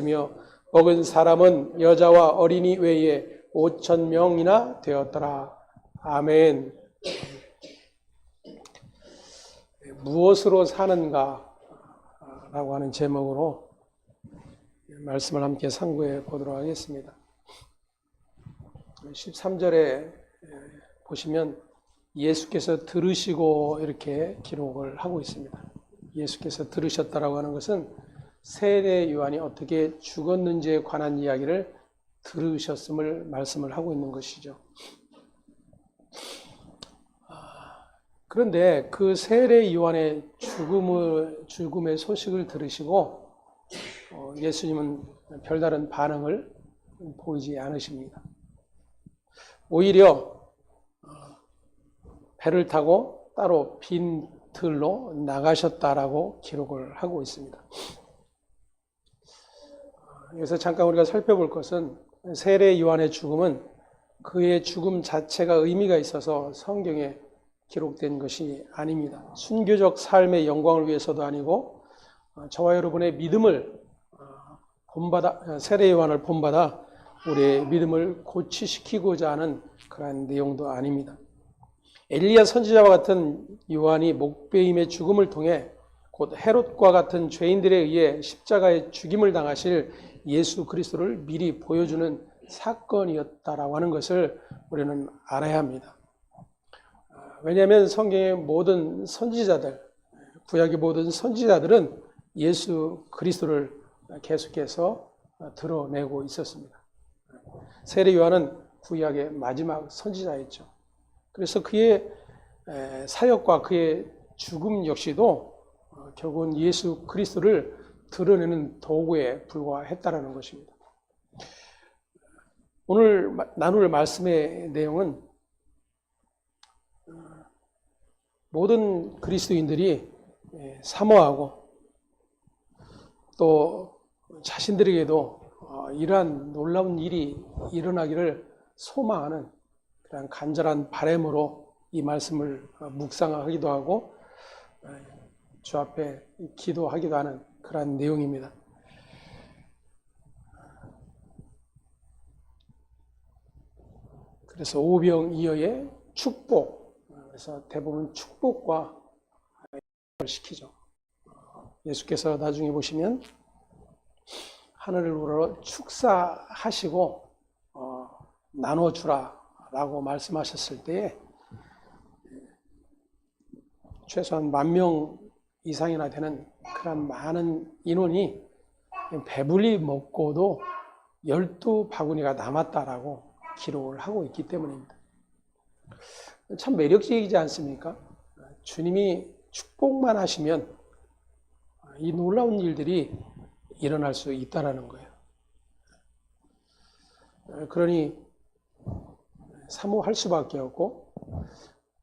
며 먹은 사람은 여자와 어린이 외에 5,000명이나 되었더라. 아멘. 무엇으로 사는가 라고 하는 제목으로 말씀을 함께 상고해 보도록 하겠습니다. 13절에 보시면 예수께서 들으시고 이렇게 기록을 하고 있습니다. 예수께서 들으셨다라고 하는 것은 세례 요한이 어떻게 죽었는지에 관한 이야기를 들으셨음을 말씀을 하고 있는 것이죠. 그런데 그 세례 요한의 죽음의 소식을 들으시고 예수님은 별다른 반응을 보이지 않으십니다. 오히려 배를 타고 따로 빈 들로 나가셨다라고 기록을 하고 있습니다. 여기서 잠깐 우리가 살펴볼 것은 세례 요한의 죽음은 그의 죽음 자체가 의미가 있어서 성경에 기록된 것이 아닙니다. 순교적 삶의 영광을 위해서도 아니고 저와 여러분의 믿음을 세례 요한을 본받아 우리의 믿음을 고취시키고자 하는 그러한 내용도 아닙니다. 엘리야 선지자와 같은 요한이 목베임의 죽음을 통해 곧 헤롯과 같은 죄인들에 의해 십자가의 죽임을 당하실 예수 그리스도를 미리 보여주는 사건이었다라고 하는 것을 우리는 알아야 합니다. 왜냐하면 성경의 모든 선지자들, 구약의 모든 선지자들은 예수 그리스도를 계속해서 드러내고 있었습니다. 세례 요한은 구약의 마지막 선지자였죠. 그래서 그의 사역과 그의 죽음 역시도 결국은 예수 그리스도를 드러내는 도구에 불과했다라는 것입니다. 오늘 나눌 말씀의 내용은 모든 그리스도인들이 사모하고 또 자신들에게도 이러한 놀라운 일이 일어나기를 소망하는 그런 간절한 바람으로 이 말씀을 묵상하기도 하고 주 앞에 기도하기도 하는 그런 내용입니다. 그래서 오병이어의 축복, 그래서 대부분 축복과 시키죠. 예수께서 나중에 보시면 하늘을 우러러 축사하시고 나눠주라 라고 말씀하셨을 때에 최소한 10,000명 이상이나 되는 그런 많은 인원이 배불리 먹고도 12바구니가 남았다라고 기록을 하고 있기 때문입니다. 참 매력적이지 않습니까? 주님이 축복만 하시면 이 놀라운 일들이 일어날 수 있다라는 거예요. 그러니 사모할 수밖에 없고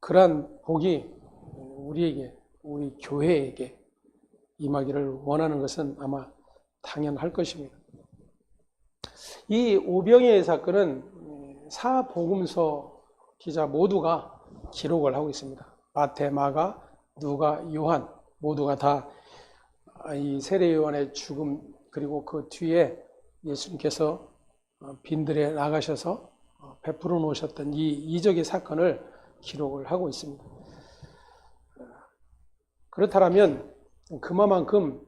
그러한 복이 우리에게, 우리 교회에게 임하기를 원하는 것은 아마 당연할 것입니다. 이 오병이어의 사건은 사복음서 기자 모두가 기록을 하고 있습니다. 마태, 마가, 누가, 요한 모두가 다 이 세례 요한의 죽음 그리고 그 뒤에 예수님께서 빈들에 나가셔서 베풀어 놓으셨던 이 이적의 사건을 기록을 하고 있습니다. 그렇다면 그만큼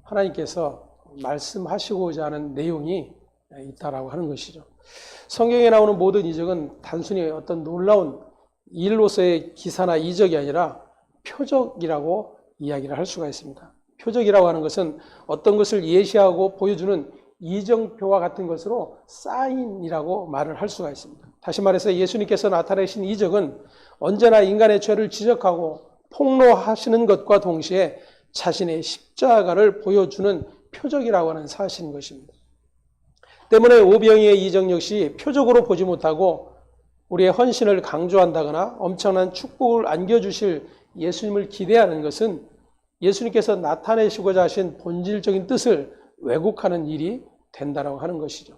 하나님께서 말씀하시고자 하는 내용이 있다라고 하는 것이죠. 성경에 나오는 모든 이적은 단순히 어떤 놀라운 일로서의 기사나 이적이 아니라 표적이라고 이야기를 할 수가 있습니다. 표적이라고 하는 것은 어떤 것을 예시하고 보여주는 이정표와 같은 것으로 사인이라고 말을 할 수가 있습니다. 다시 말해서 예수님께서 나타내신 이적은 언제나 인간의 죄를 지적하고 폭로하시는 것과 동시에 자신의 십자가를 보여주는 표적이라고 하는 사실인 것입니다. 때문에 오병이어의 이적 역시 표적으로 보지 못하고 우리의 헌신을 강조한다거나 엄청난 축복을 안겨주실 예수님을 기대하는 것은 예수님께서 나타내시고자 하신 본질적인 뜻을 왜곡하는 일이 된다고 하는 것이죠.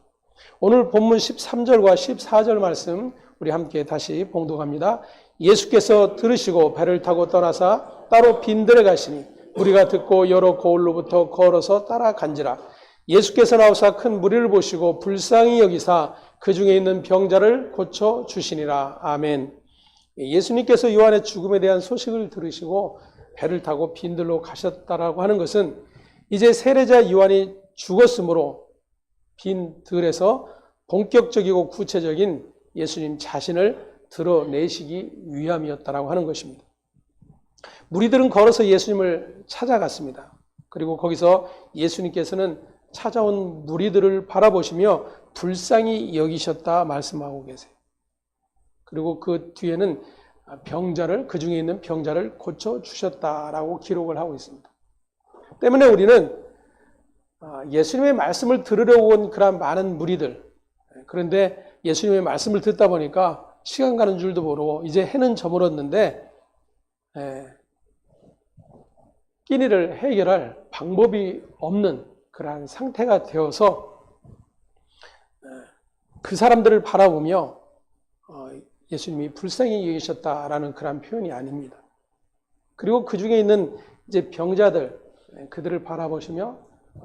오늘 본문 13절과 14절 말씀 우리 함께 다시 봉독합니다. 예수께서 들으시고 배를 타고 떠나사 따로 빈들에 가시니 무리가 듣고 여러 고을로부터 걸어서 따라간지라. 예수께서 나오사 큰 무리를 보시고 불쌍히 여기사 그 중에 있는 병자를 고쳐 주시니라. 아멘. 예수님께서 요한의 죽음에 대한 소식을 들으시고 배를 타고 빈들로 가셨다라고 하는 것은 이제 세례자 요한이 죽었으므로 빈 들에서 본격적이고 구체적인 예수님 자신을 드러내시기 위함이었다라고 하는 것입니다. 무리들은 걸어서 예수님을 찾아갔습니다. 그리고 거기서 예수님께서는 찾아온 무리들을 바라보시며 불쌍히 여기셨다 말씀하고 계세요. 그리고 그 뒤에는 그 중에 있는 병자를 고쳐주셨다라고 기록을 하고 있습니다. 때문에 우리는 예수님의 말씀을 들으려고 온 그런 많은 무리들, 그런데 예수님의 말씀을 듣다 보니까 시간 가는 줄도 모르고 이제 해는 저물었는데 끼니를 해결할 방법이 없는 그러한 상태가 되어서 그 사람들을 바라보며 예수님이 불쌍히 여기셨다라는 그런 표현이 아닙니다. 그리고 그 중에 있는 이제 병자들, 그들을 바라보시며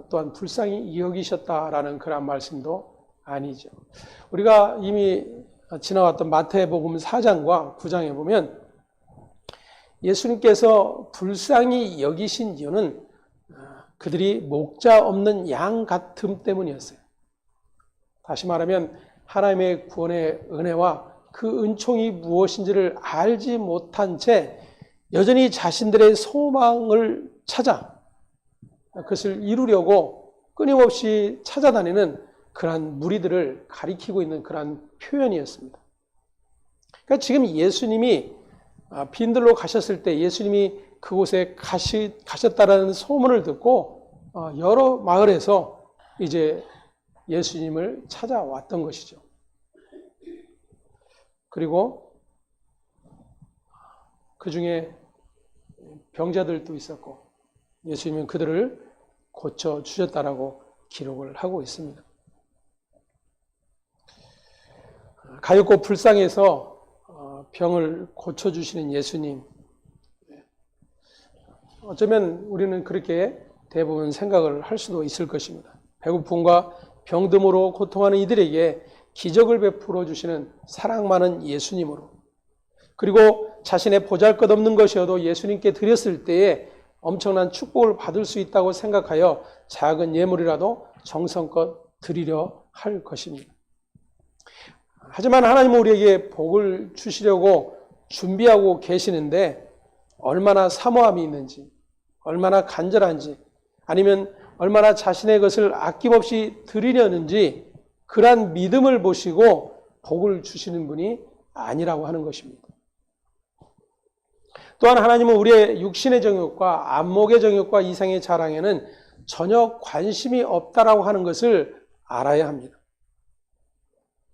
또한 불쌍히 여기셨다라는 그런 말씀도 아니죠. 우리가 이미 지나왔던 마태복음 4장과 9장에 보면 예수님께서 불쌍히 여기신 이유는 그들이 목자 없는 양 같음 때문이었어요. 다시 말하면 하나님의 구원의 은혜와 그 은총이 무엇인지를 알지 못한 채 여전히 자신들의 소망을 찾아 그것을 이루려고 끊임없이 찾아다니는 그러한 무리들을 가리키고 있는 그러한 표현이었습니다. 그러니까 지금 예수님이 빈들로 가셨을 때 예수님이 그곳에 가셨다라는 소문을 듣고 여러 마을에서 이제 예수님을 찾아왔던 것이죠. 그리고 그 중에 병자들도 있었고 예수님은 그들을 고쳐주셨다라고 기록을 하고 있습니다. 가엾고 불쌍해서 병을 고쳐주시는 예수님, 어쩌면 우리는 그렇게 대부분 생각을 할 수도 있을 것입니다. 배고픔과 병듦으로 고통하는 이들에게 기적을 베풀어 주시는 사랑 많은 예수님으로, 그리고 자신의 보잘것없는 것이어도 예수님께 드렸을 때에 엄청난 축복을 받을 수 있다고 생각하여 작은 예물이라도 정성껏 드리려 할 것입니다. 하지만 하나님은 우리에게 복을 주시려고 준비하고 계시는데 얼마나 사모함이 있는지, 얼마나 간절한지, 아니면 얼마나 자신의 것을 아낌없이 드리려는지 그러한 믿음을 보시고 복을 주시는 분이 아니라고 하는 것입니다. 또한 하나님은 우리의 육신의 정욕과 안목의 정욕과 이상의 자랑에는 전혀 관심이 없다라고 하는 것을 알아야 합니다.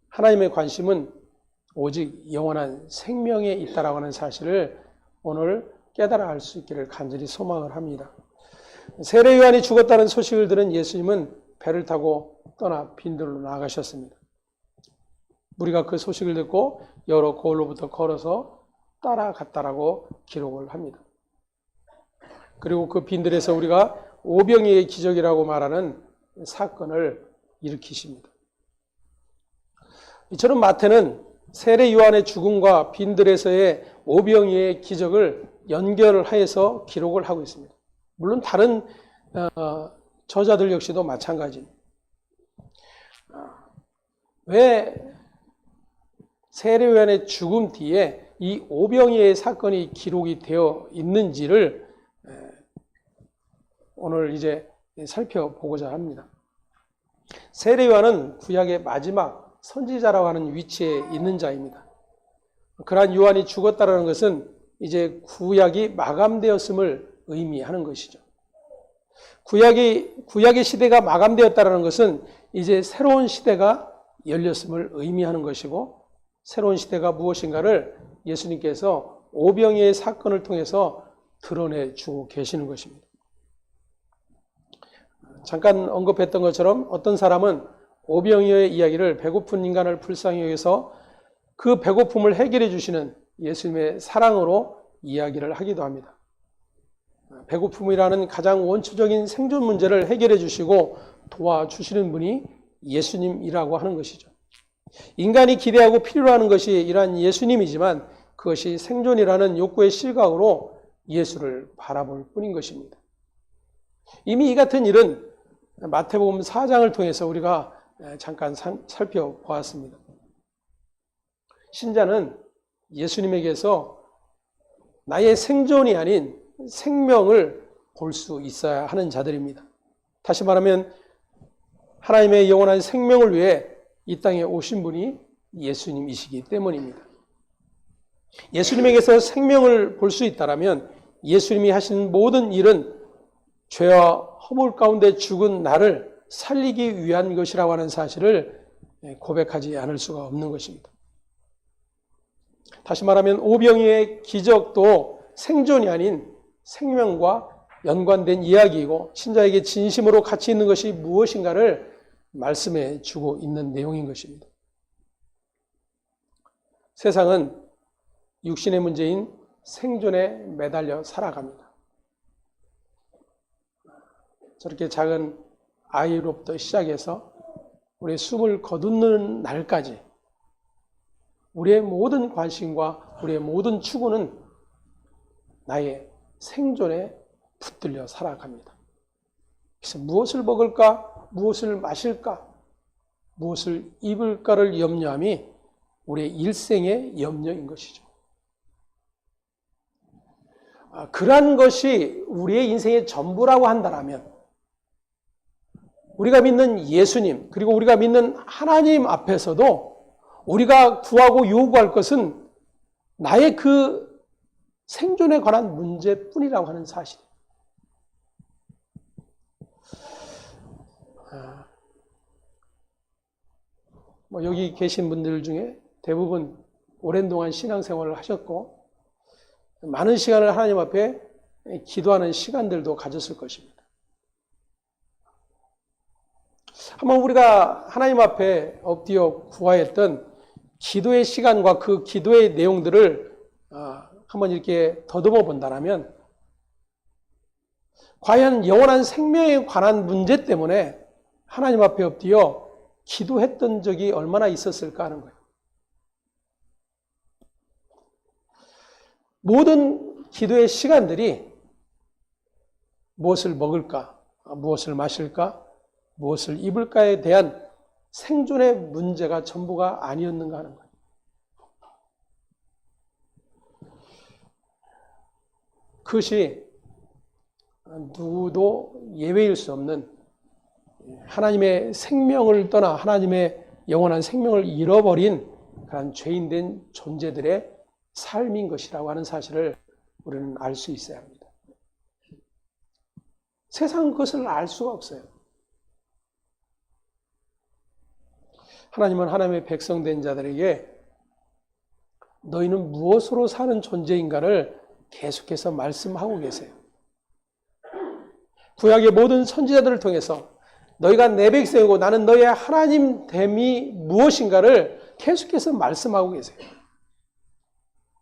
하나님의 관심은 오직 영원한 생명에 있다라고 하는 사실을 오늘 깨달아 알 수 있기를 간절히 소망을 합니다. 세례 요한이 죽었다는 소식을 들은 예수님은 배를 타고 떠나 빈들로 나가셨습니다. 우리가 그 소식을 듣고 여러 고을로부터 걸어서 따라갔다라고 기록을 합니다. 그리고 그 빈들에서 우리가 오병이의 기적이라고 말하는 사건을 일으키십니다. 이처럼 마태는 세례 요한의 죽음과 빈들에서의 오병이의 기적을 연결하여서 기록을 하고 있습니다. 물론 다른 저자들 역시도 마찬가지입니다. 왜 세례 요한의 죽음 뒤에 이 오병이의 사건이 기록이 되어 있는지를 오늘 이제 살펴보고자 합니다. 세례 요한은 구약의 마지막 선지자라고 하는 위치에 있는 자입니다. 그러한 요한이 죽었다는 것은 이제 구약이 마감되었음을 의미하는 것이죠. 구약의 시대가 마감되었다는 것은 이제 새로운 시대가 열렸음을 의미하는 것이고, 새로운 시대가 무엇인가를 예수님께서 오병이의 사건을 통해서 드러내 주고 계시는 것입니다. 잠깐 언급했던 것처럼 어떤 사람은 오병이어의 이야기를 배고픈 인간을 불쌍히 여기서 그 배고픔을 해결해 주시는 예수님의 사랑으로 이야기를 하기도 합니다. 배고픔이라는 가장 원초적인 생존 문제를 해결해 주시고 도와주시는 분이 예수님이라고 하는 것이죠. 인간이 기대하고 필요로 하는 것이 이러한 예수님이지만 그것이 생존이라는 욕구의 실각으로 예수를 바라볼 뿐인 것입니다. 이미 이 같은 일은 마태복음 4장을 통해서 우리가 잠깐 살펴보았습니다. 신자는 예수님에게서 나의 생존이 아닌 생명을 볼 수 있어야 하는 자들입니다. 다시 말하면 하나님의 영원한 생명을 위해 이 땅에 오신 분이 예수님이시기 때문입니다. 예수님에게서 생명을 볼 수 있다면 예수님이 하신 모든 일은 죄와 허물 가운데 죽은 나를 살리기 위한 것이라고 하는 사실을 고백하지 않을 수가 없는 것입니다. 다시 말하면 오병이의 기적도 생존이 아닌 생명과 연관된 이야기이고 신자에게 진심으로 가치 있는 것이 무엇인가를 말씀해 주고 있는 내용인 것입니다. 세상은 육신의 문제인 생존에 매달려 살아갑니다. 저렇게 작은 아이로부터 시작해서 우리의 숨을 거두는 날까지 우리의 모든 관심과 우리의 모든 추구는 나의 생존에 붙들려 살아갑니다. 그래서 무엇을 먹을까, 무엇을 마실까, 무엇을 입을까를 염려함이 우리의 일생의 염려인 것이죠. 그러한 것이 우리의 인생의 전부라고 한다면 우리가 믿는 예수님 그리고 우리가 믿는 하나님 앞에서도 우리가 구하고 요구할 것은 나의 그 생존에 관한 문제뿐이라고 하는 사실이에요. 여기 계신 분들 중에 대부분 오랜 동안 신앙생활을 하셨고 많은 시간을 하나님 앞에 기도하는 시간들도 가졌을 것입니다. 한번 우리가 하나님 앞에 엎드려 구하였던 기도의 시간과 그 기도의 내용들을 한번 이렇게 더듬어 본다면 과연 영원한 생명에 관한 문제 때문에 하나님 앞에 엎드려 기도했던 적이 얼마나 있었을까 하는 거예요. 모든 기도의 시간들이 무엇을 먹을까, 무엇을 마실까, 무엇을 입을까에 대한 생존의 문제가 전부가 아니었는가 하는 거예요. 그것이 누구도 예외일 수 없는 하나님의 생명을 떠나 하나님의 영원한 생명을 잃어버린 그런 죄인된 존재들의 삶인 것이라고 하는 사실을 우리는 알 수 있어야 합니다. 세상은 그것을 알 수가 없어요. 하나님은 하나님의 백성된 자들에게 너희는 무엇으로 사는 존재인가를 계속해서 말씀하고 계세요. 구약의 모든 선지자들을 통해서 너희가 내 백성이고 나는 너희의 하나님 됨이 무엇인가를 계속해서 말씀하고 계세요.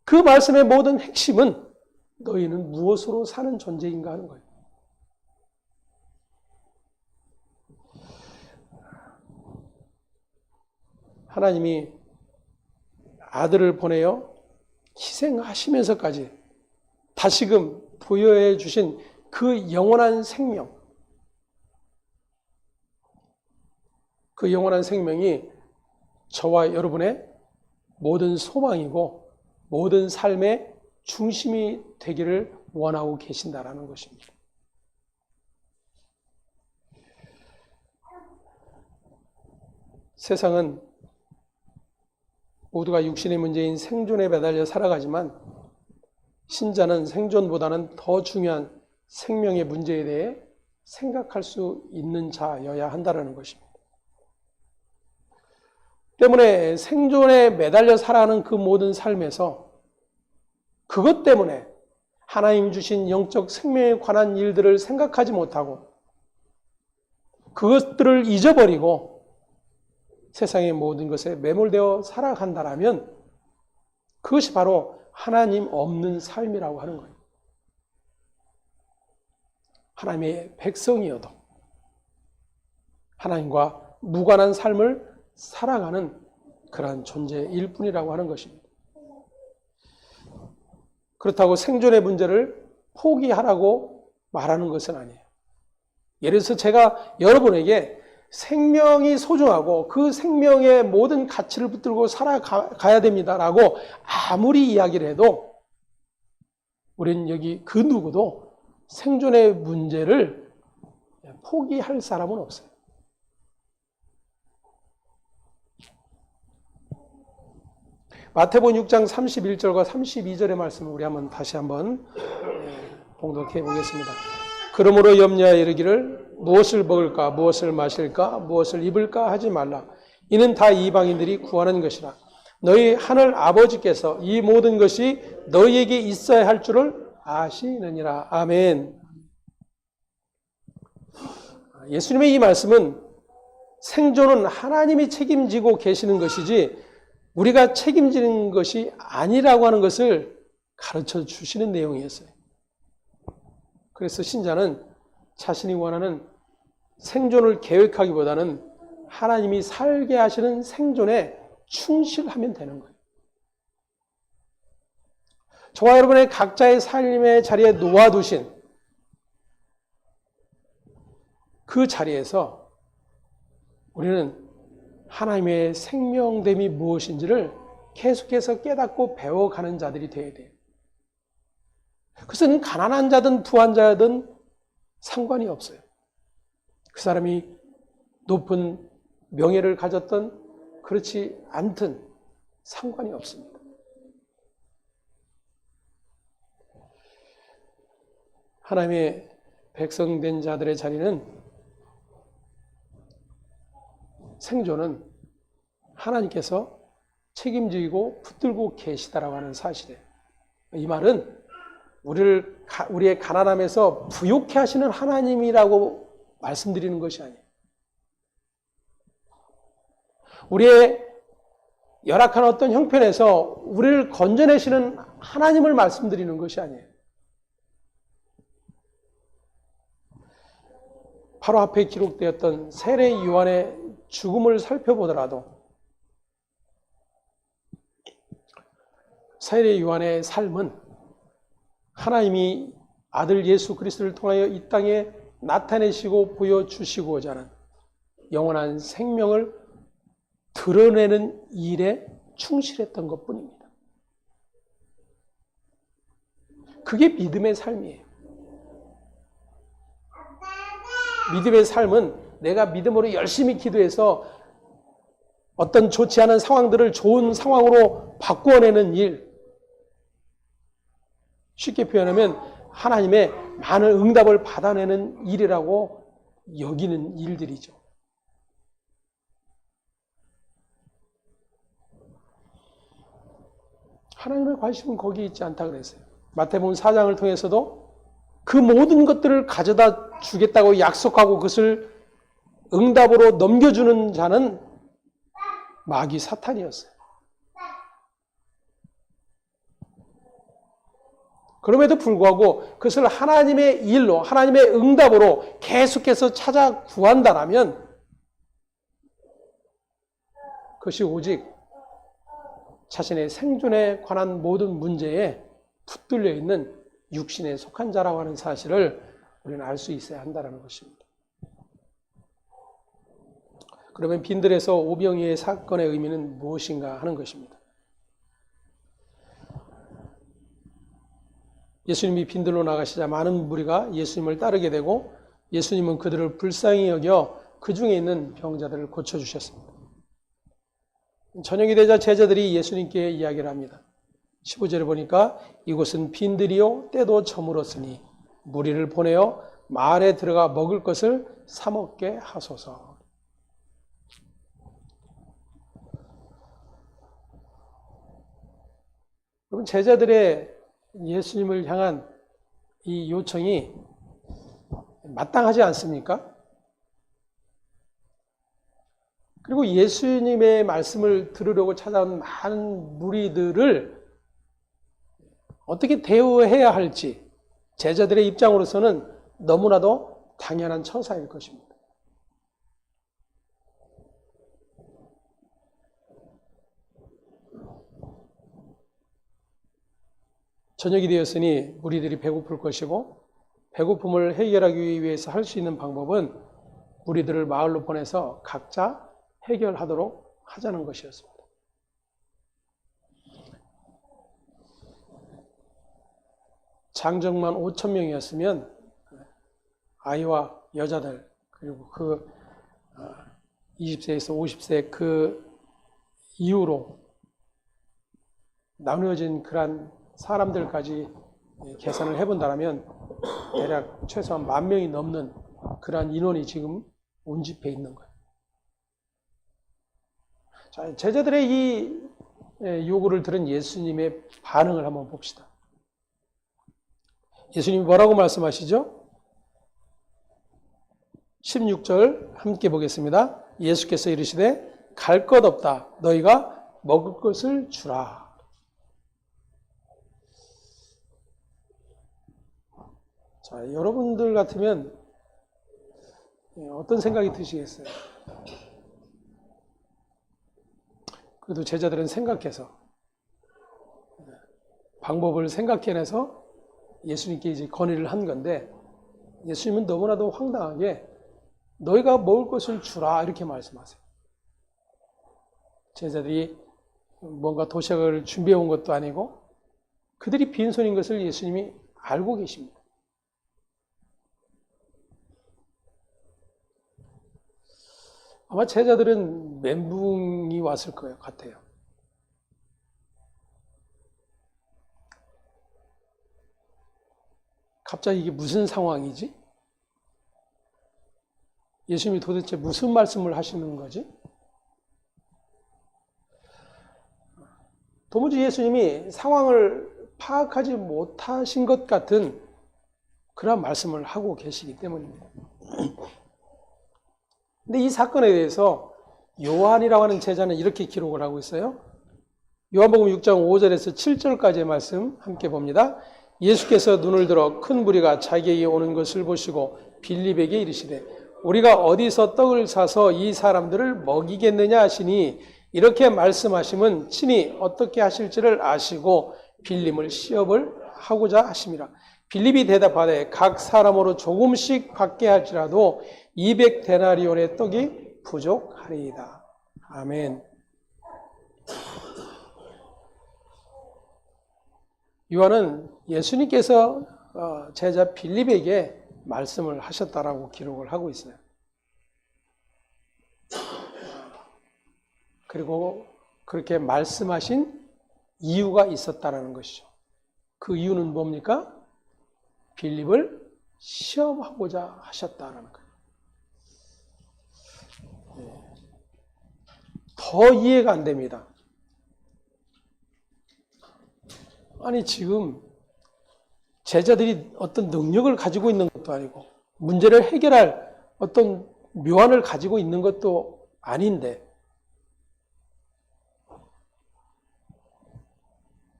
그 말씀의 모든 핵심은 너희는 무엇으로 사는 존재인가 하는 거예요. 하나님이 아들을 보내어 희생하시면서까지 다시금 부여해 주신 그 영원한 생명, 그 영원한 생명이 저와 여러분의 모든 소망이고 모든 삶의 중심이 되기를 원하고 계신다라는 것입니다. 세상은 모두가 육신의 문제인 생존에 매달려 살아가지만 신자는 생존보다는 더 중요한 생명의 문제에 대해 생각할 수 있는 자여야 한다는 것입니다. 때문에 생존에 매달려 살아가는 그 모든 삶에서 그것 때문에 하나님 주신 영적 생명에 관한 일들을 생각하지 못하고 그것들을 잊어버리고 세상의 모든 것에 매몰되어 살아간다면 그것이 바로 하나님 없는 삶이라고 하는 거예요. 하나님의 백성이어도 하나님과 무관한 삶을 살아가는 그러한 존재일 뿐이라고 하는 것입니다. 그렇다고 생존의 문제를 포기하라고 말하는 것은 아니에요. 예를 들어서 제가 여러분에게 생명이 소중하고 그 생명의 모든 가치를 붙들고 살아가야 됩니다라고 아무리 이야기를 해도 우리는 여기 그 누구도 생존의 문제를 포기할 사람은 없어요. 마태복음 6장 31절과 32절의 말씀을 우리 다시 한번 봉독해 보겠습니다. 그러므로 염려하여 이르기를 무엇을 먹을까 무엇을 마실까 무엇을 입을까 하지 말라. 이는 다 이방인들이 구하는 것이라. 너희 하늘 아버지께서 이 모든 것이 너희에게 있어야 할 줄을 아시느니라. 아멘. 예수님의 이 말씀은 생존은 하나님이 책임지고 계시는 것이지 우리가 책임지는 것이 아니라고 하는 것을 가르쳐 주시는 내용이었어요. 그래서 신자는 자신이 원하는 생존을 계획하기보다는 하나님이 살게 하시는 생존에 충실하면 되는 거예요. 저와 여러분의 각자의 삶의 자리에 놓아두신 그 자리에서 우리는 하나님의 생명됨이 무엇인지를 계속해서 깨닫고 배워가는 자들이 되어야 돼요. 그것은 가난한 자든 부한 자든 상관이 없어요. 그 사람이 높은 명예를 가졌던 그렇지 않든 상관이 없습니다. 하나님의 백성된 자들의 자리는 생존은 하나님께서 책임지고 붙들고 계시다라고 하는 사실이에요. 이 말은 우리의 가난함에서 부욕해 하시는 하나님이라고 말씀드리는 것이 아니에요. 우리의 열악한 어떤 형편에서 우리를 건져내시는 하나님을 말씀드리는 것이 아니에요. 바로 앞에 기록되었던 세례 요한의 죽음을 살펴보더라도 세례 요한의 삶은 하나님이 아들 예수 그리스도를 통하여 이 땅에 나타내시고 보여주시고자 하는 영원한 생명을 드러내는 일에 충실했던 것뿐입니다. 그게 믿음의 삶이에요. 믿음의 삶은 내가 믿음으로 열심히 기도해서 어떤 좋지 않은 상황들을 좋은 상황으로 바꾸어내는 일, 쉽게 표현하면 하나님의 많은 응답을 받아내는 일이라고 여기는 일들이죠. 하나님의 관심은 거기에 있지 않다 그랬어요. 마태복음 4장을 통해서도 그 모든 것들을 가져다 주겠다고 약속하고 그것을 응답으로 넘겨주는 자는 마귀 사탄이었어요. 그럼에도 불구하고 그것을 하나님의 일로, 하나님의 응답으로 계속해서 찾아 구한다라면 그것이 오직 자신의 생존에 관한 모든 문제에 붙들려 있는 육신에 속한 자라고 하는 사실을 우리는 알 수 있어야 한다는 것입니다. 그러면 빈들에서 오병이의 사건의 의미는 무엇인가 하는 것입니다. 예수님이 빈들로 나가시자 많은 무리가 예수님을 따르게 되고 예수님은 그들을 불쌍히 여겨 그 중에 있는 병자들을 고쳐주셨습니다. 저녁이 되자 제자들이 예수님께 이야기를 합니다. 15절에 보니까 이곳은 빈들이요 때도 저물었으니 무리를 보내어 마을에 들어가 먹을 것을 사 먹게 하소서. 여러분, 제자들의 예수님을 향한 이 요청이 마땅하지 않습니까? 그리고 예수님의 말씀을 들으려고 찾아온 많은 무리들을 어떻게 대우해야 할지 제자들의 입장으로서는 너무나도 당연한 처사일 것입니다. 저녁이 되었으니 무리들이 배고플 것이고 배고픔을 해결하기 위해서 할 수 있는 방법은 무리들을 마을로 보내서 각자 해결하도록 하자는 것이었습니다. 장정만 5천 명이었으면 아이와 여자들 그리고 그 20세에서 50세 그 이후로 나누어진 그러한 사람들까지 계산을 해본다면 대략 최소한 10,000명이 넘는 그러한 인원이 지금 운집해 있는 거예요. 자, 제자들의 이 요구를 들은 예수님의 반응을 한번 봅시다. 예수님이 뭐라고 말씀하시죠? 16절 함께 보겠습니다. 예수께서 이르시되 갈 것 없다. 너희가 먹을 것을 주라. 자, 여러분들 같으면 어떤 생각이 드시겠어요? 그래도 제자들은 생각해서 방법을 생각해내서 예수님께 이제 건의를 한 건데 예수님은 너무나도 황당하게 너희가 먹을 것을 주라 이렇게 말씀하세요. 제자들이 뭔가 도시락을 준비해 온 것도 아니고 그들이 빈손인 것을 예수님이 알고 계십니다. 아마 제자들은 멘붕이 왔을 것 같아요. 갑자기 이게 무슨 상황이지? 예수님이 도대체 무슨 말씀을 하시는 거지? 도무지 예수님이 상황을 파악하지 못하신 것 같은 그런 말씀을 하고 계시기 때문입니다. 근데 이 사건에 대해서 요한이라고 하는 제자는 이렇게 기록을 하고 있어요. 요한복음 6장 5절에서 7절까지의 말씀 함께 봅니다. 예수께서 눈을 들어 큰 무리가 자기에게 오는 것을 보시고 빌립에게 이르시되 우리가 어디서 떡을 사서 이 사람들을 먹이겠느냐 하시니 이렇게 말씀하심은 친히 어떻게 하실지를 아시고 빌립을 시험을 하고자 하심이라. 빌립이 대답하되 각 사람으로 조금씩 받게 할지라도 200데나리온의 떡이 부족하리이다. 아멘. 요한은 예수님께서 제자 빌립에게 말씀을 하셨다라고 기록을 하고 있어요. 그리고 그렇게 말씀하신 이유가 있었다라는 것이죠. 그 이유는 뭡니까? 빌립을 시험하고자 하셨다라는 거예요. 더 이해가 안 됩니다. 아니 지금 제자들이 어떤 능력을 가지고 있는 것도 아니고 문제를 해결할 어떤 묘안을 가지고 있는 것도 아닌데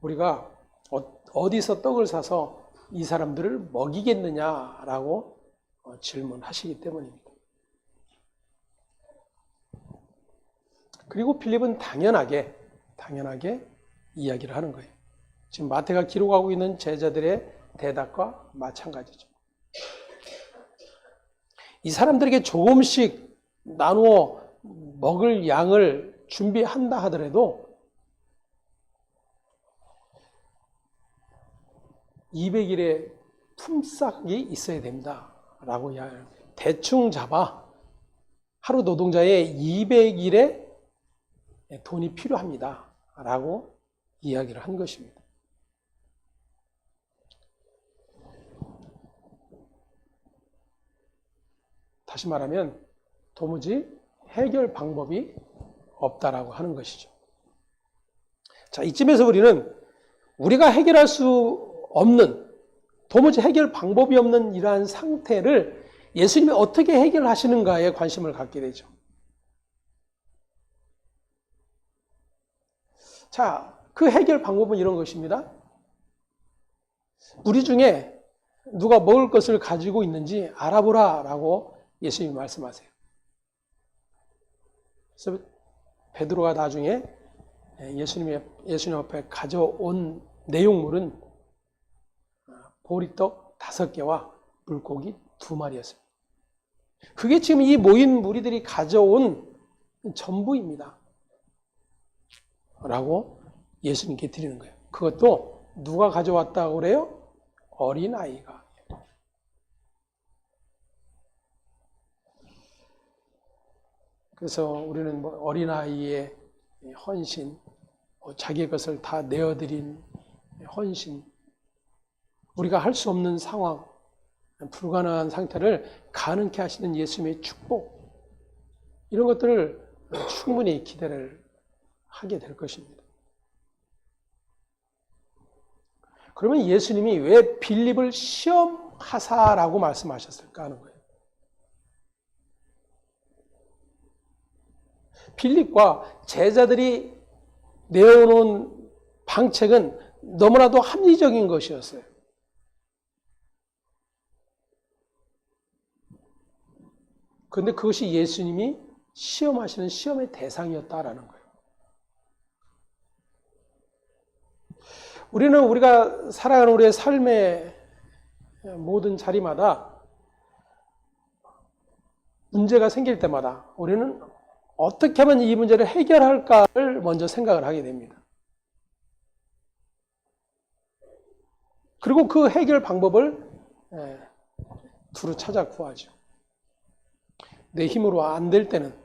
우리가 어디서 떡을 사서 이 사람들을 먹이겠느냐라고 질문하시기 때문입니다. 그리고 빌립은 당연하게 이야기를 하는 거예요. 지금 마태가 기록하고 있는 제자들의 대답과 마찬가지죠. 이 사람들에게 조금씩 나누어 먹을 양을 준비한다 하더라도 200일의 품삯이 있어야 된다라고 이야기합니다. 대충 잡아 하루 노동자의 200일의 돈이 필요합니다. 라고 이야기를 한 것입니다. 다시 말하면 도무지 해결 방법이 없다라고 하는 것이죠. 자, 이쯤에서 우리가 해결할 수 없는, 도무지 해결 방법이 없는 이러한 상태를 예수님이 어떻게 해결하시는가에 관심을 갖게 되죠. 자, 그 해결 방법은 이런 것입니다. 우리 중에 누가 먹을 것을 가지고 있는지 알아보라라고 예수님이 말씀하세요. 그래서 베드로가 나중에 예수님 앞에 가져온 내용물은 보리떡 5개와 물고기 2마리였습니다. 그게 지금 이 모인 무리들이 가져온 전부입니다. 라고 예수님께 드리는 거예요. 그것도 누가 가져왔다고 그래요? 어린아이가. 그래서 우리는 뭐 어린아이의 헌신, 자기의 것을 다 내어드린 헌신, 우리가 할 수 없는 상황, 불가능한 상태를 가능케 하시는 예수님의 축복, 이런 것들을 충분히 기대를 하게 될 것입니다. 그러면 예수님이 왜 빌립을 시험하사라고 말씀하셨을까 하는 거예요. 빌립과 제자들이 내어놓은 방책은 너무나도 합리적인 것이었어요. 그런데 그것이 예수님이 시험하시는 시험의 대상이었다라는 거예요. 우리가 살아가는 우리의 삶의 모든 자리마다 문제가 생길 때마다 우리는 어떻게 하면 이 문제를 해결할까를 먼저 생각을 하게 됩니다. 그리고 그 해결 방법을 두루 찾아 구하죠. 내 힘으로 안 될 때는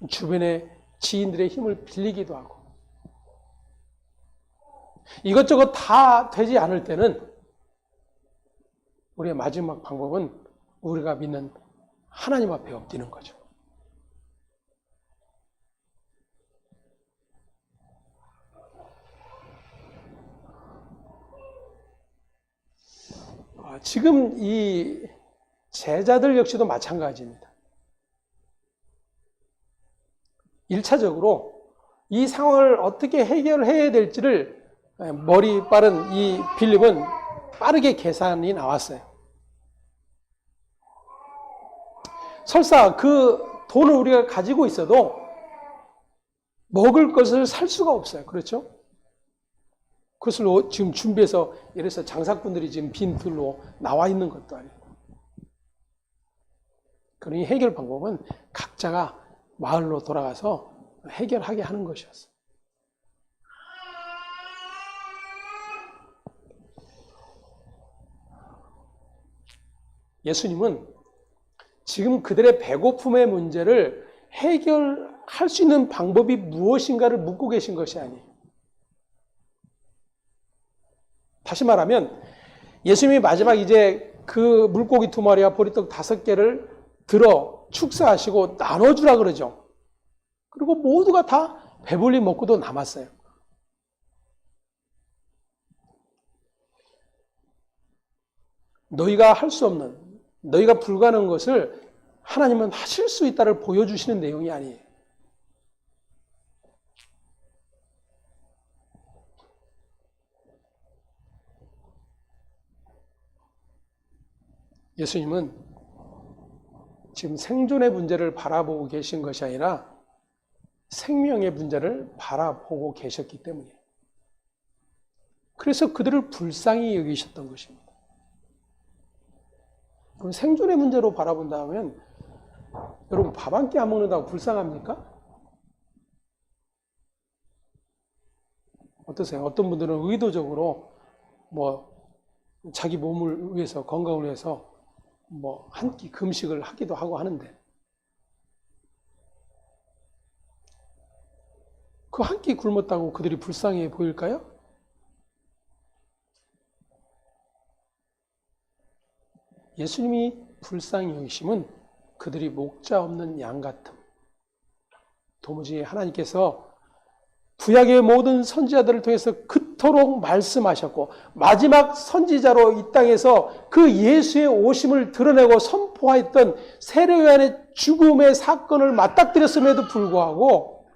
주변의 지인들의 힘을 빌리기도 하고, 이것저것 다 되지 않을 때는 우리의 마지막 방법은 우리가 믿는 하나님 앞에 엎드리는 거죠. 지금 이 제자들 역시도 마찬가지입니다. 1차적으로 이 상황을 어떻게 해결해야 될지를 머리 빠른 이 빌립은 빠르게 계산이 나왔어요. 설사 그 돈을 우리가 가지고 있어도 먹을 것을 살 수가 없어요. 그렇죠? 그것을 지금 준비해서, 예를 들어서 장사꾼들이 지금 빈들로 나와 있는 것도 아니고. 그러니 해결 방법은 각자가 마을로 돌아가서 해결하게 하는 것이었어요. 예수님은 지금 그들의 배고픔의 문제를 해결할 수 있는 방법이 무엇인가를 묻고 계신 것이 아니에요. 다시 말하면 예수님이 마지막 이제 그 물고기 2마리와 보리떡 5개를 들어 축사하시고 나눠주라 그러죠. 그리고 모두가 다 배불리 먹고도 남았어요. 너희가 할 수 없는, 너희가 불가능한 것을 하나님은 하실 수 있다를 보여주시는 내용이 아니에요. 예수님은 지금 생존의 문제를 바라보고 계신 것이 아니라 생명의 문제를 바라보고 계셨기 때문이에요. 그래서 그들을 불쌍히 여기셨던 것입니다. 그럼 생존의 문제로 바라본다면 여러분, 밥 한 끼 안 먹는다고 불쌍합니까? 어떠세요? 어떤 분들은 의도적으로 자기 몸을 위해서, 건강을 위해서 한 끼 금식을 하기도 하고 하는데, 그 한 끼 굶었다고 그들이 불쌍해 보일까요? 예수님이 불쌍히 여기심은 그들이 목자 없는 양 같음. 도무지 하나님께서 구약의 모든 선지자들을 통해서 그토록 말씀하셨고, 마지막 선지자로 이 땅에서 그 예수의 오심을 드러내고 선포했던 세례 요한의 죽음의 사건을 맞닥뜨렸음에도 불구하고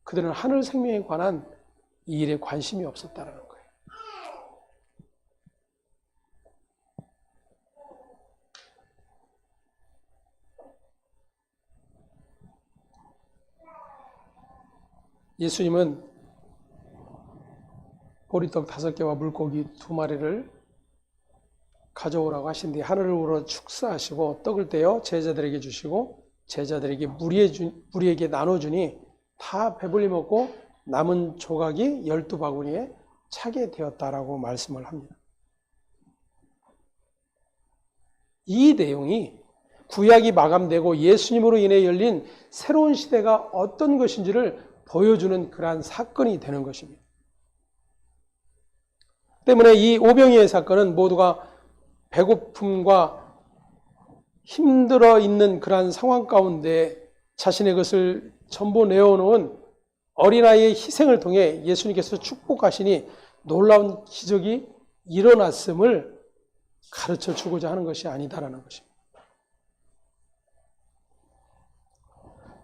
그들은 하늘 생명에 관한 이 일에 관심이 없었다는 거예요. 예수님은 보리떡 5개와 물고기 2마리를 가져오라고 하신 뒤 하늘을 우러 축사하시고 떡을 떼어 제자들에게 주시고 제자들에게 무리에게 나눠주니 다 배불리 먹고 남은 조각이 12바구니에 차게 되었다라고 말씀을 합니다. 이 내용이 구약이 마감되고 예수님으로 인해 열린 새로운 시대가 어떤 것인지를 보여주는 그러한 사건이 되는 것입니다. 때문에 이 오병이의 사건은 모두가 배고픔과 힘들어 있는 그러한 상황 가운데 자신의 것을 전부 내어놓은 어린아이의 희생을 통해 예수님께서 축복하시니 놀라운 기적이 일어났음을 가르쳐 주고자 하는 것이 아니다라는 것입니다.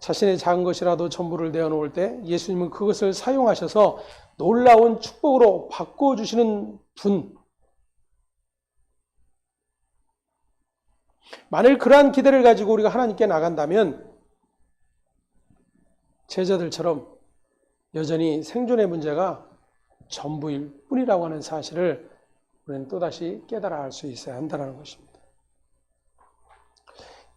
자신의 작은 것이라도 전부를 내어놓을 때 예수님은 그것을 사용하셔서 놀라운 축복으로 바꿔주시는 분. 만일 그러한 기대를 가지고 우리가 하나님께 나간다면 제자들처럼 여전히 생존의 문제가 전부일 뿐이라고 하는 사실을 우리는 또다시 깨달아 알 수 있어야 한다는 것입니다.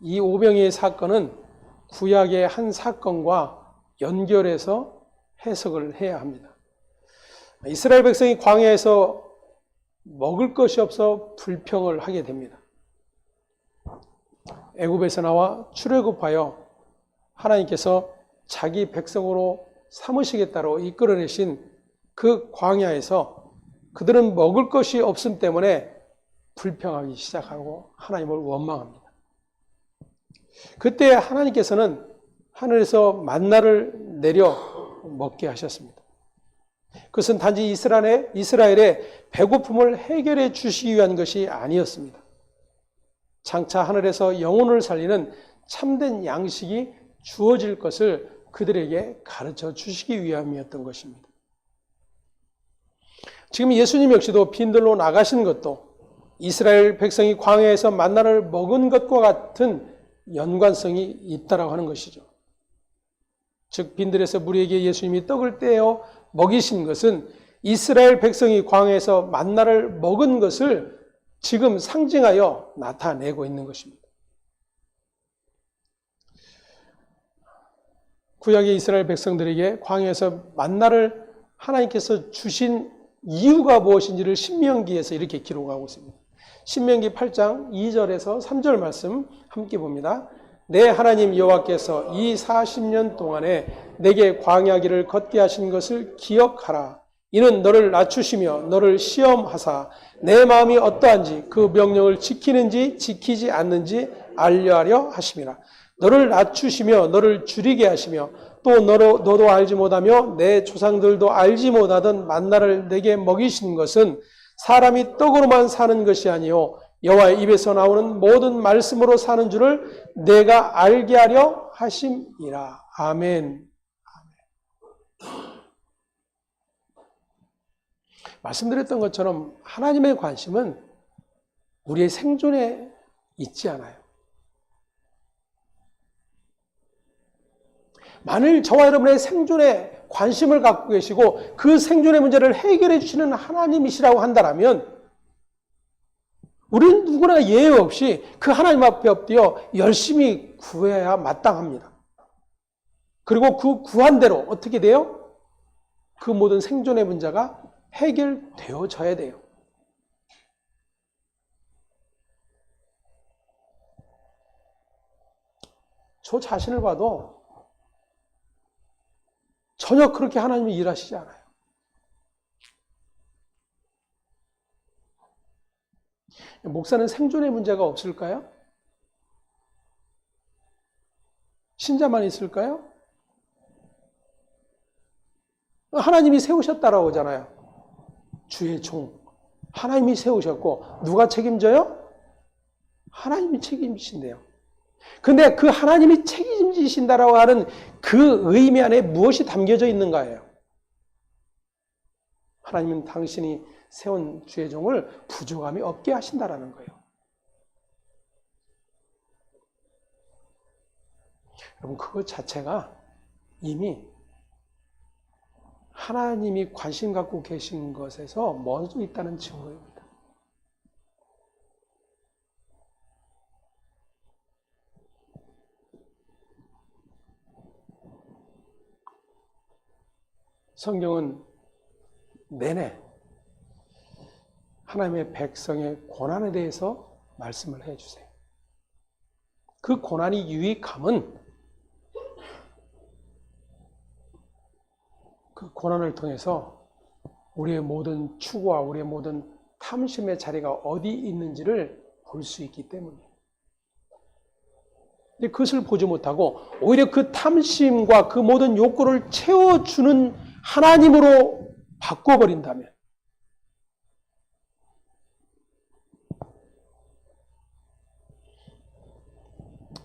이 오병이의 사건은 구약의 한 사건과 연결해서 해석을 해야 합니다. 이스라엘 백성이 광야에서 먹을 것이 없어 불평을 하게 됩니다. 애굽에서 나와 출애굽하여 하나님께서 자기 백성으로 삼으시겠다로 이끌어내신 그 광야에서 그들은 먹을 것이 없음 때문에 불평하기 시작하고 하나님을 원망합니다. 그때 하나님께서는 하늘에서 만나를 내려 먹게 하셨습니다. 그것은 단지 이스라엘의 배고픔을 해결해 주시기 위한 것이 아니었습니다. 장차 하늘에서 영혼을 살리는 참된 양식이 주어질 것을 그들에게 가르쳐 주시기 위함이었던 것입니다. 지금 예수님 역시도 빈들로 나가신 것도 이스라엘 백성이 광야에서 만나를 먹은 것과 같은 연관성이 있다라고 하는 것이죠. 즉 빈들에서 무리에게 예수님이 떡을 떼어 먹이신 것은 이스라엘 백성이 광야에서 만나를 먹은 것을 지금 상징하여 나타내고 있는 것입니다. 구약의 이스라엘 백성들에게 광야에서 만나를 하나님께서 주신 이유가 무엇인지를 신명기에서 이렇게 기록하고 있습니다. 신명기 8장 2절에서 3절 말씀 함께 봅니다. 내 하나님 여호와께서 이 40년 동안에 내게 광야길을 걷게 하신 것을 기억하라. 이는 너를 낮추시며 너를 시험하사 내 마음이 어떠한지 그 명령을 지키는지 지키지 않는지 알려하려 하심이라. 너를 낮추시며 너를 줄이게 하시며 또 너도 알지 못하며 내 조상들도 알지 못하던 만나를 내게 먹이신 것은 사람이 떡으로만 사는 것이 아니요 여호와의 입에서 나오는 모든 말씀으로 사는 줄을 내가 알게 하려 하심이라. 아멘. 말씀드렸던 것처럼 하나님의 관심은 우리의 생존에 있지 않아요. 만일 저와 여러분의 생존에 관심을 갖고 계시고 그 생존의 문제를 해결해 주시는 하나님이시라고 한다면 우리는 누구나 예외 없이 그 하나님 앞에 엎드려 열심히 구해야 마땅합니다. 그리고 그 구한 대로 어떻게 돼요? 그 모든 생존의 문제가 해결되어져야 돼요. 저 자신을 봐도 전혀 그렇게 하나님이 일하시지 않아요. 목사는 생존의 문제가 없을까요? 신자만 있을까요? 하나님이 세우셨다라고 하잖아요. 주의 종. 하나님이 세우셨고 누가 책임져요? 하나님이 책임지신대요. 근데 그 하나님이 책임지신다라고 하는 그 의미 안에 무엇이 담겨져 있는가예요? 하나님은 당신이 세운 주의 종을 부족함이 없게 하신다라는 거예요. 여러분 그것 자체가 이미 하나님이 관심 갖고 계신 것에서 먼저 있다는 증거입니다. 성경은 내내 하나님의 백성의 고난에 대해서 말씀을 해주세요. 그 고난이 유익함은 그 고난을 통해서 우리의 모든 추구와 우리의 모든 탐심의 자리가 어디 있는지를 볼 수 있기 때문이에요. 근데 그것을 보지 못하고 오히려 그 탐심과 그 모든 욕구를 채워주는 하나님으로 바꿔버린다면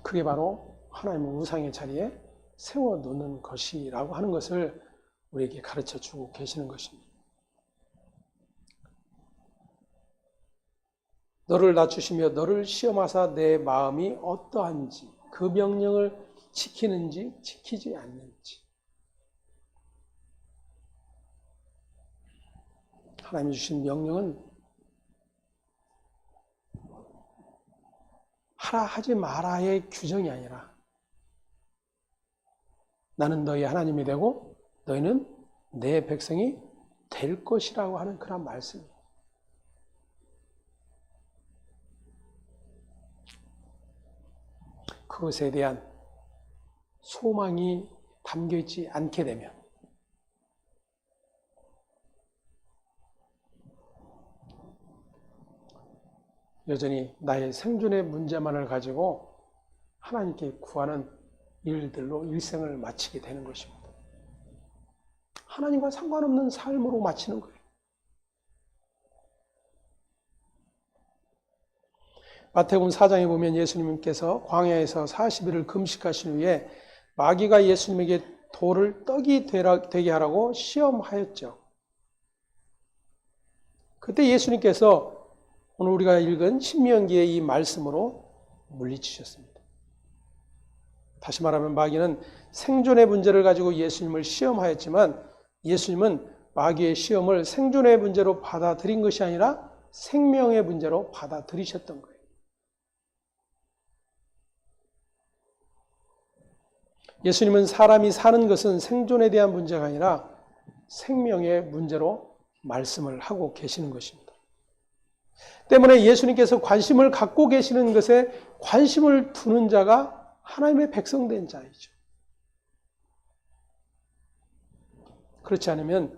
그게 바로 하나님의 우상의 자리에 세워놓는 것이라고 하는 것을 우리에게 가르쳐주고 계시는 것입니다. 너를 낮추시며 너를 시험하사 내 마음이 어떠한지 그 명령을 지키는지 지키지 않는지 하나님이 주신 명령은 하라 하지 마라의 규정이 아니라 나는 너희 하나님이 되고 너희는 내 백성이 될 것이라고 하는 그런 말씀이에요. 그것에 대한 소망이 담겨있지 않게 되면 여전히 나의 생존의 문제만을 가지고 하나님께 구하는 일들로 일생을 마치게 되는 것입니다. 하나님과 상관없는 삶으로 마치는 거예요. 마태복음 4장에 보면 예수님께서 광야에서 40일을 금식하신 후에 마귀가 예수님에게 돌을 떡이 되게 하라고 시험하였죠. 그때 예수님께서 오늘 우리가 읽은 신명기의 이 말씀으로 물리치셨습니다. 다시 말하면 마귀는 생존의 문제를 가지고 예수님을 시험하였지만 예수님은 마귀의 시험을 생존의 문제로 받아들인 것이 아니라 생명의 문제로 받아들이셨던 거예요. 예수님은 사람이 사는 것은 생존에 대한 문제가 아니라 생명의 문제로 말씀을 하고 계시는 것입니다. 때문에 예수님께서 관심을 갖고 계시는 것에 관심을 두는 자가 하나님의 백성된 자이죠. 그렇지 않으면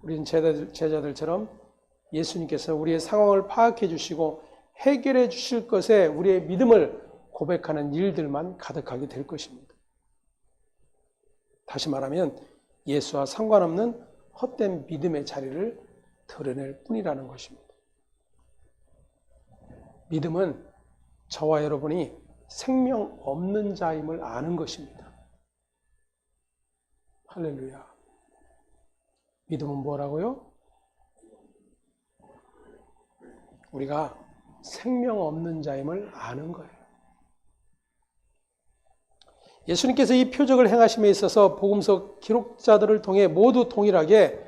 우리는 제자들처럼 예수님께서 우리의 상황을 파악해 주시고 해결해 주실 것에 우리의 믿음을 고백하는 일들만 가득하게 될 것입니다. 다시 말하면 예수와 상관없는 헛된 믿음의 자리를 드러낼 뿐이라는 것입니다. 믿음은 저와 여러분이 생명 없는 자임을 아는 것입니다. 할렐루야. 믿음은 뭐라고요? 우리가 생명 없는 자임을 아는 거예요. 예수님께서 이 표적을 행하심에 있어서 복음서 기록자들을 통해 모두 동일하게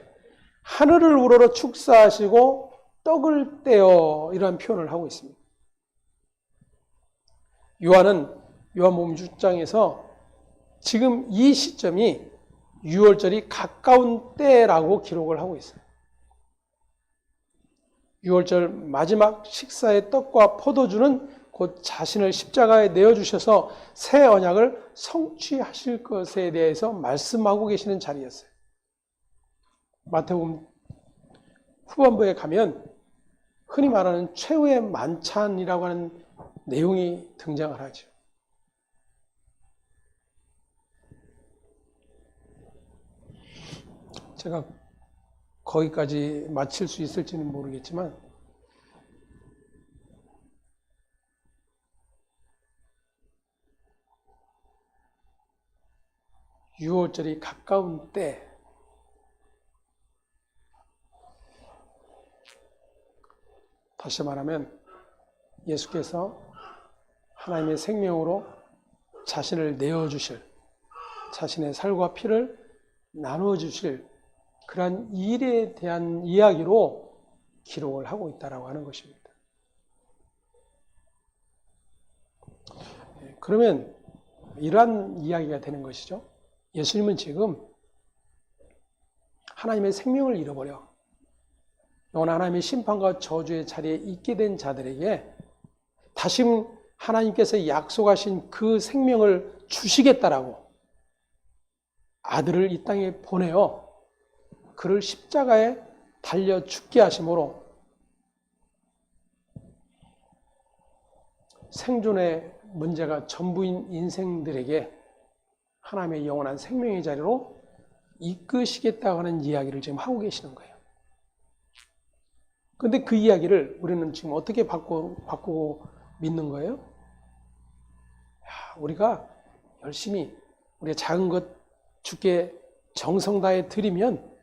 하늘을 우러러 축사하시고 떡을 떼어 이러한 표현을 하고 있습니다. 요한은 요한복음 6장에서 지금 이 시점이 유월절이 가까운 때라고 기록을 하고 있어요. 유월절 마지막 식사의 떡과 포도주는 곧 자신을 십자가에 내어주셔서 새 언약을 성취하실 것에 대해서 말씀하고 계시는 자리였어요. 마태복음 후반부에 가면 흔히 말하는 최후의 만찬이라고 하는 내용이 등장을 하죠. 제가 거기까지 마칠 수 있을지는 모르겠지만 유월절이 가까운 때 다시 말하면 예수께서 하나님의 생명으로 자신을 내어주실 자신의 살과 피를 나누어주실 그러한 일에 대한 이야기로 기록을 하고 있다라고 하는 것입니다. 그러면 이러한 이야기가 되는 것이죠. 예수님은 지금 하나님의 생명을 잃어버려 영원 하나님의 심판과 저주의 자리에 있게 된 자들에게 다시 하나님께서 약속하신 그 생명을 주시겠다라고 아들을 이 땅에 보내어 그를 십자가에 달려 죽게 하심으로 생존의 문제가 전부인 인생들에게 하나님의 영원한 생명의 자리로 이끄시겠다고 하는 이야기를 지금 하고 계시는 거예요. 그런데 그 이야기를 우리는 지금 어떻게 바꾸고 믿는 거예요? 우리가 열심히 우리의 작은 것 주께 정성 다해 드리면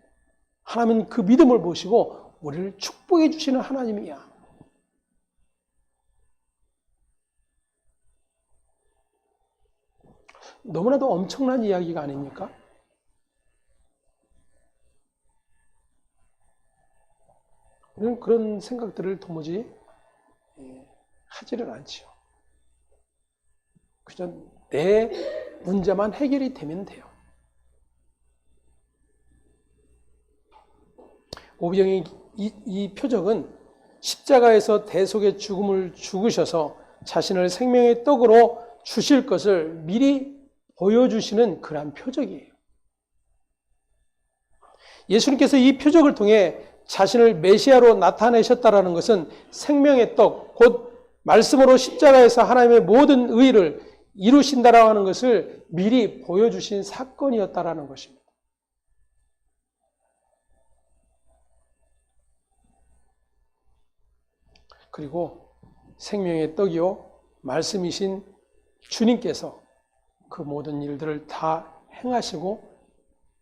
하나님은 그 믿음을 보시고 우리를 축복해 주시는 하나님이야. 너무나도 엄청난 이야기가 아닙니까? 우리는 그런 생각들을 도무지 하지를 않지요. 그저 내 문제만 해결이 되면 돼요. 오병의 이 표적은 십자가에서 대속의 죽음을 죽으셔서 자신을 생명의 떡으로 주실 것을 미리 보여주시는 그러한 표적이에요. 예수님께서 이 표적을 통해 자신을 메시아로 나타내셨다라는 것은 생명의 떡, 곧 말씀으로 십자가에서 하나님의 모든 의를 이루신다라고 하는 것을 미리 보여주신 사건이었다라는 것입니다. 그리고 생명의 떡이요 말씀이신 주님께서 그 모든 일들을 다 행하시고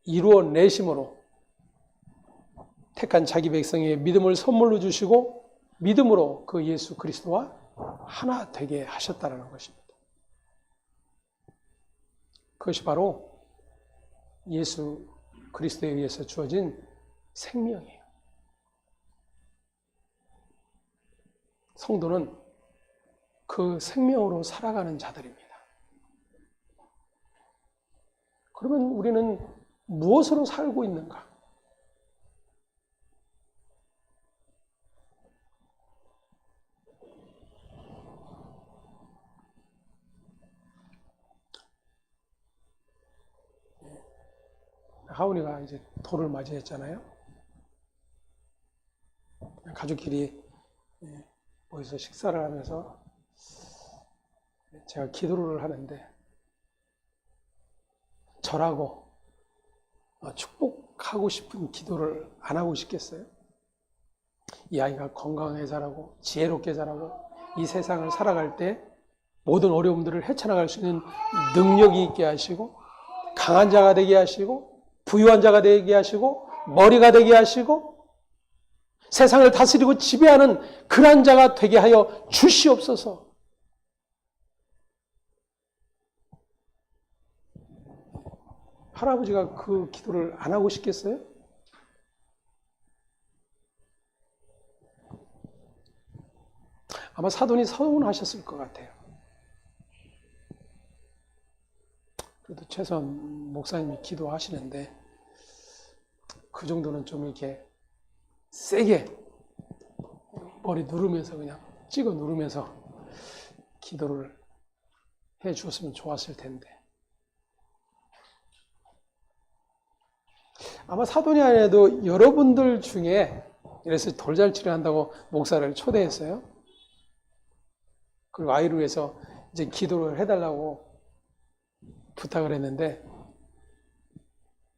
이루어내심으로 택한 자기 백성에게 믿음을 선물로 주시고 믿음으로 그 예수 그리스도와 하나 되게 하셨다는 것입니다. 그것이 바로 예수 그리스도에 의해서 주어진 생명이에요. 성도는 그 생명으로 살아가는 자들입니다. 그러면 우리는 무엇으로 살고 있는가? 하은이가 이제 돌을 맞이했잖아요. 가족끼리 모여서 식사를 하면서 제가 기도를 하는데 절하고 축복하고 싶은 기도를 안 하고 싶겠어요? 이 아이가 건강하게 자라고 지혜롭게 자라고 이 세상을 살아갈 때 모든 어려움들을 헤쳐나갈 수 있는 능력이 있게 하시고 강한 자가 되게 하시고 부유한 자가 되게 하시고 머리가 되게 하시고 세상을 다스리고 지배하는 그러한 자가 되게 하여 주시옵소서. 할아버지가 그 기도를 안 하고 싶겠어요? 아마 사돈이 서운하셨을 것 같아요. 그래도 최소한 목사님이 기도하시는데 그 정도는 좀 이렇게 세게 머리 누르면서 그냥 찍어 누르면서 기도를 해 주었으면 좋았을 텐데 아마 사돈이 아니라도 여러분들 중에 이래서 돌잔치를 한다고 목사를 초대했어요. 그리고 아이를 위해서 이제 기도를 해달라고 부탁을 했는데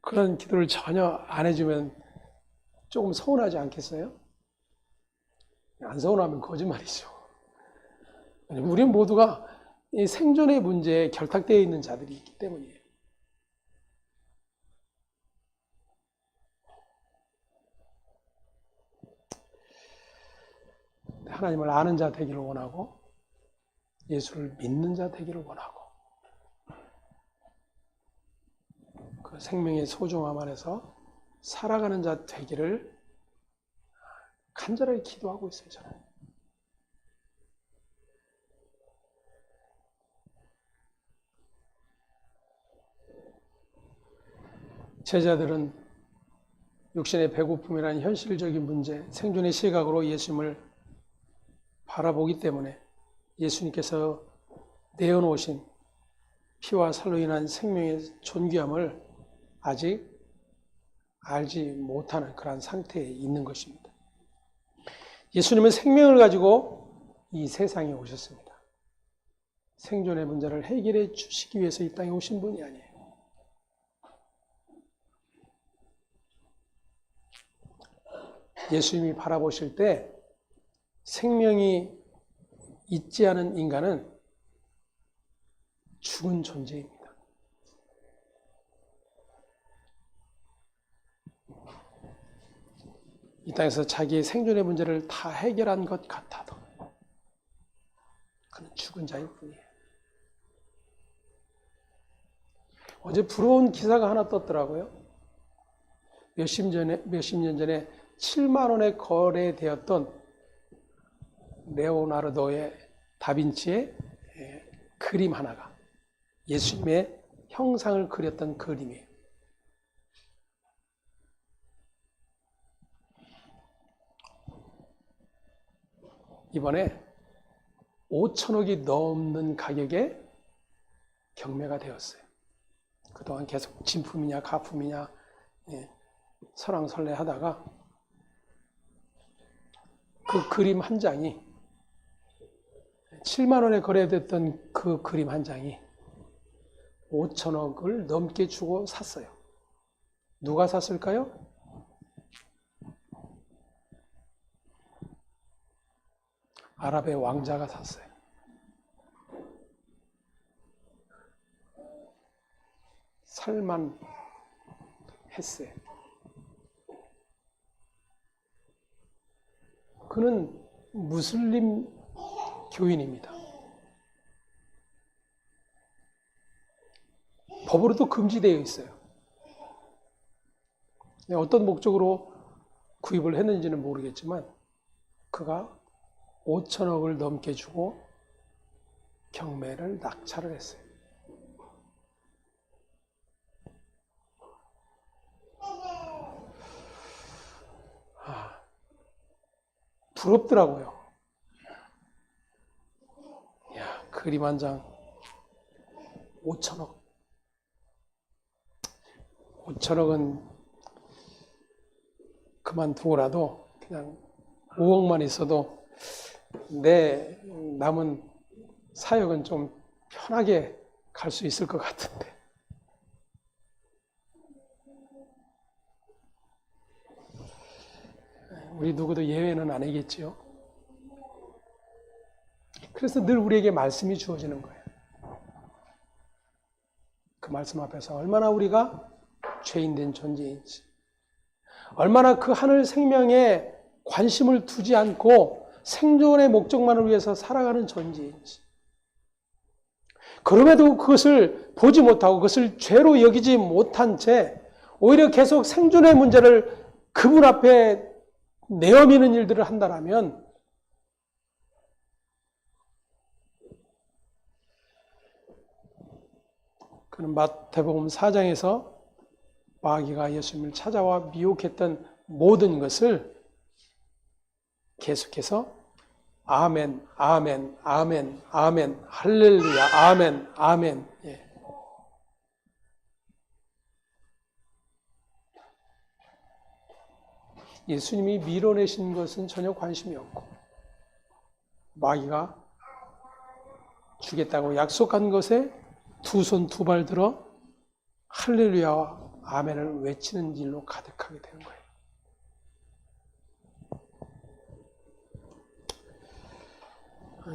그런 기도를 전혀 안 해주면 조금 서운하지 않겠어요? 안 서운하면 거짓말이죠. 우리 모두가 이 생존의 문제에 결탁되어 있는 자들이 있기 때문이에요. 하나님을 아는 자 되기를 원하고 예수를 믿는 자 되기를 원하고 그 생명의 소중함 안에서 살아가는 자 되기를 간절하게 기도하고 있어요, 저는. 제자들은 육신의 배고픔이라는 현실적인 문제, 생존의 시각으로 예수님을 바라보기 때문에 예수님께서 내어놓으신 피와 살로 인한 생명의 존귀함을 아직 알지 못하는 그러한 상태에 있는 것입니다. 예수님은 생명을 가지고 이 세상에 오셨습니다. 생존의 문제를 해결해 주시기 위해서 이 땅에 오신 분이 아니에요. 예수님이 바라보실 때 생명이 있지 않은 인간은 죽은 존재입니다. 이 땅에서 자기의 생존의 문제를 다 해결한 것 같아도 그는 죽은 자일 뿐이에요. 어제 부러운 기사가 하나 떴더라고요. 몇십 년 전에 7만 원에 거래되었던 레오나르도의 다빈치의 그림 하나가 예수님의 형상을 그렸던 그림이에요. 이번에 5천억이 넘는 가격에 경매가 되었어요. 그동안 계속 진품이냐 가품이냐 설왕설래 하다가 그 그림 한 장이 7만 원에 거래됐던 그 그림 한 장이 5천억을 넘게 주고 샀어요. 누가 샀을까요? 아랍의 왕자가 샀어요. 살만 했어요. 그는 무슬림 교인입니다. 법으로도 금지되어 있어요. 어떤 목적으로 구입을 했는지는 모르겠지만 그가 5천억을 넘게 주고 경매를 낙찰을 했어요. 부럽더라고요. 야, 그림 한 장 5천억. 5천억은 그만두고라도 그냥 5억만 있어도 내 남은 사역은 좀 편하게 갈 수 있을 것 같은데. 우리 누구도 예외는 아니겠지요. 그래서 늘 우리에게 말씀이 주어지는 거예요. 그 말씀 앞에서 얼마나 우리가 죄인된 존재인지, 얼마나 그 하늘 생명에 관심을 두지 않고 생존의 목적만을 위해서 살아가는 존재인지, 그럼에도 그것을 보지 못하고 그것을 죄로 여기지 못한 채 오히려 계속 생존의 문제를 그분 앞에 내어미는 일들을 한다라면 그는 마태복음 4장에서 마귀가 예수님을 찾아와 미혹했던 모든 것을 계속해서 아멘, 아멘, 아멘, 아멘, 할렐루야, 아멘, 아멘. 예. 예수님이 밀어내신 것은 전혀 관심이 없고 마귀가 주겠다고 약속한 것에 두 손 두 발 들어 할렐루야와 아멘을 외치는 일로 가득하게 된 거예요.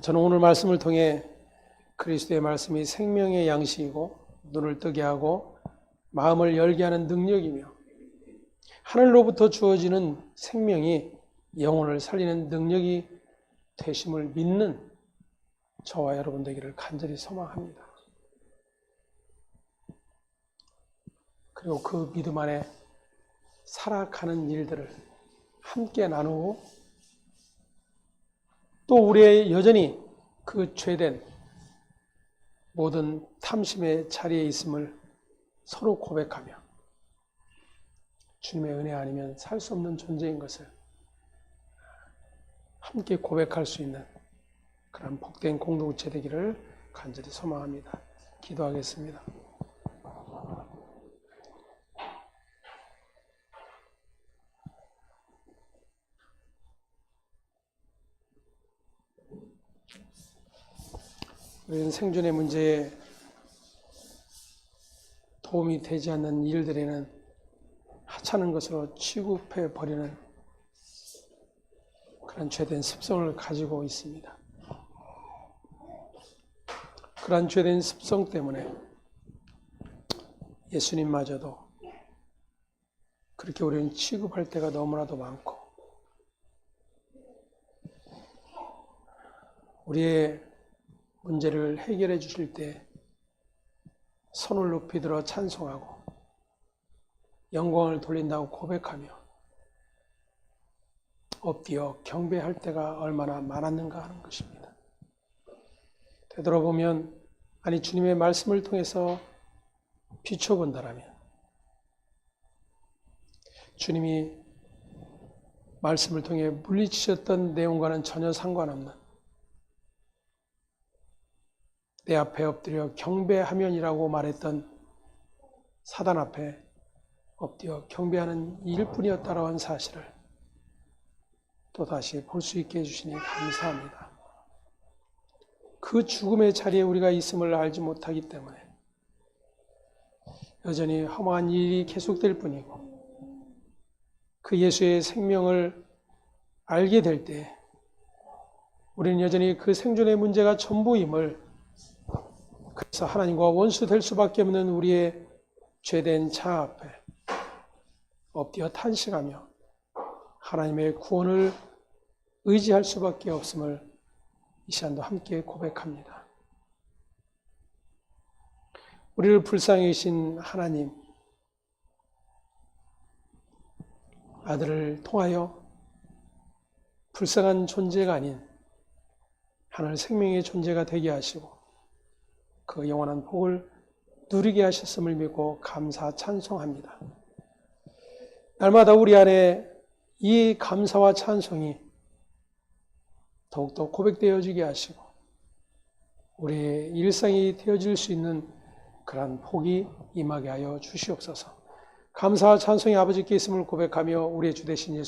저는 오늘 말씀을 통해 그리스도의 말씀이 생명의 양식이고 눈을 뜨게 하고 마음을 열게 하는 능력이며 하늘로부터 주어지는 생명이 영혼을 살리는 능력이 되심을 믿는 저와 여러분 되기를 간절히 소망합니다. 그리고 그 믿음 안에 살아가는 일들을 함께 나누고 또 우리의 여전히 그 죄된 모든 탐심의 자리에 있음을 서로 고백하며 주님의 은혜 아니면 살 수 없는 존재인 것을 함께 고백할 수 있는 그런 복된 공동체 되기를 간절히 소망합니다. 기도하겠습니다. 우리는 생존의 문제에 도움이 되지 않는 일들에는 하찮은 것으로 취급해 버리는 그런 죄된 습성을 가지고 있습니다. 그런 죄된 습성 때문에 예수님마저도 그렇게 우리는 취급할 때가 너무나도 많고 우리의 문제를 해결해 주실 때 손을 높이 들어 찬송하고 영광을 돌린다고 고백하며 엎드려 경배할 때가 얼마나 많았는가 하는 것입니다. 되돌아보면 아니 주님의 말씀을 통해서 비춰본다라면 주님이 말씀을 통해 물리치셨던 내용과는 전혀 상관없는 내 앞에 엎드려 경배하면이라고 말했던 사단 앞에 엎드려 경배하는 일뿐이었다라는 사실을 또다시 볼 수 있게 해주시니 감사합니다. 그 죽음의 자리에 우리가 있음을 알지 못하기 때문에 여전히 험한 일이 계속될 뿐이고 그 예수의 생명을 알게 될 때 우리는 여전히 그 생존의 문제가 전부임을 그래서 하나님과 원수될 수밖에 없는 우리의 죄된 자 앞에 엎드려 탄식하며 하나님의 구원을 의지할 수밖에 없음을 이 시간도 함께 고백합니다. 우리를 불쌍히 여기신 하나님, 아들을 통하여 불쌍한 존재가 아닌 하늘 생명의 존재가 되게 하시고 그 영원한 복을 누리게 하셨음을 믿고 감사 찬송합니다. 날마다 우리 안에 이 감사와 찬송이 더욱더 고백되어지게 하시고 우리의 일상이 되어질 수 있는 그러한 복이 임하게 하여 주시옵소서. 감사와 찬송이 아버지께 있음을 고백하며 우리의 주 되신 예수